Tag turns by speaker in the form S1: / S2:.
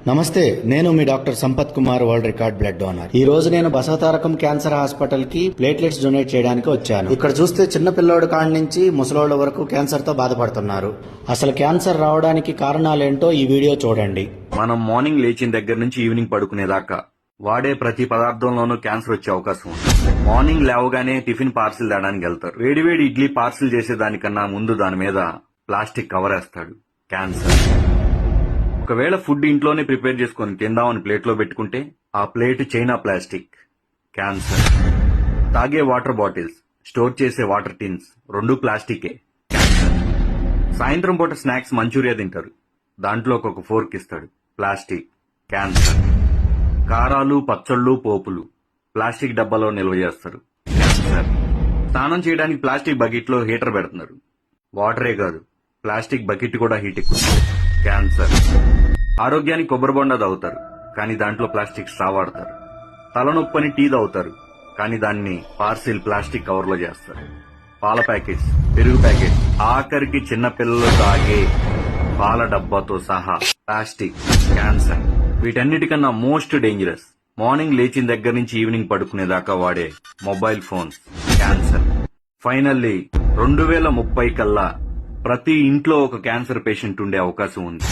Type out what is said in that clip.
S1: నమస్తే, నేను మీ doctor Sampath Kumar, world record blood donor. ఈ రోజు నేను బసవతారకం క్యాన్సర్ హాస్పిటల్ కి ప్లేట్లెట్స్ డొనేట్ చేయడానికి వచ్చాను. ఇక్కడ చూస్తే చిన్న పిల్లోడు కాడి నుంచి ముసలోళ్ళ వరకు క్యాన్సర్ తో బాధపడుతున్నారు. అసలు క్యాన్సర్ రావడానికి కారణాలేంటో ఈ వీడియో చూడండి.
S2: మనం మార్నింగ్ లేచిన దగ్గర నుంచి ఈవినింగ్ పడుకునేదాకా వాడే ప్రతి పదార్థంలోనూ క్యాన్సర్ వచ్చే అవకాశం ఉంది. మార్నింగ్ లేవగానే టిఫిన్ పార్సిల్ తేడానికి వెళ్తారు. వేడివేడి ఇడ్లీ పార్సిల్ చేసేదానికన్నా ముందు దాని మీద ప్లాస్టిక్ కవర్ వేస్తాడు. క్యాన్సర్. ఒకవేళ ఫుడ్ ఇంట్లోనే ప్రిపేర్ చేసుకుని తిందామని ప్లేట్లో పెట్టుకుంటే ఆ ప్లేట్ చైనా ప్లాస్టిక్. క్యాన్సర్. తాగే వాటర్ బాటిల్స్, స్టోర్ చేసే వాటర్ టిన్స్ రెండు ప్లాస్టికే. క్యాన్సర్. సాయంత్రం పూట స్నాక్స్ మంచూరియా తింటారు, దాంట్లో ఒక ఫోర్క్ ఇస్తాడు. ప్లాస్టిక్. క్యాన్సర్. కారాలు, పచ్చళ్ళు, పోపులు ప్లాస్టిక్ డబ్బాలో నిల్వ చేస్తారు. క్యాన్సర్. స్నానం చేయడానికి ప్లాస్టిక్ బకెట్ లో హీటర్ పెడుతున్నారు. వాటరే కాదు, ప్లాస్టిక్ బకెట్ కూడా హీట్ ఎక్కువ. క్యాన్సర్. ఆరోగ్యానికి కొబ్బరి బొండ తాగుతారు, కానీ దాంట్లో ప్లాస్టిక్ స్ట్రా వాడతారు. తలనొప్పని టీ తాగుతారు, కానీ దాన్ని పార్సిల్ ప్లాస్టిక్ కవర్ లో చేస్తారు. పాల ప్యాకెట్స్, పెరుగు ప్యాకెట్స్, ఆఖరికి చిన్న పిల్లలు తాగే పాల డబ్బాతో సహా ప్లాస్టిక్. క్యాన్సర్. వీటన్నిటికన్నా మోస్ట్ డేంజరస్ మార్నింగ్ లేచిన దగ్గర నుంచి ఈవినింగ్ పడుకునేదాకా వాడే మొబైల్ ఫోన్స్. క్యాన్సర్. ఫైనల్లీ 2030 కల్లా ప్రతి ఇంట్లో ఒక క్యాన్సర్ పేషెంట్ ఉండే అవకాశం ఉంది.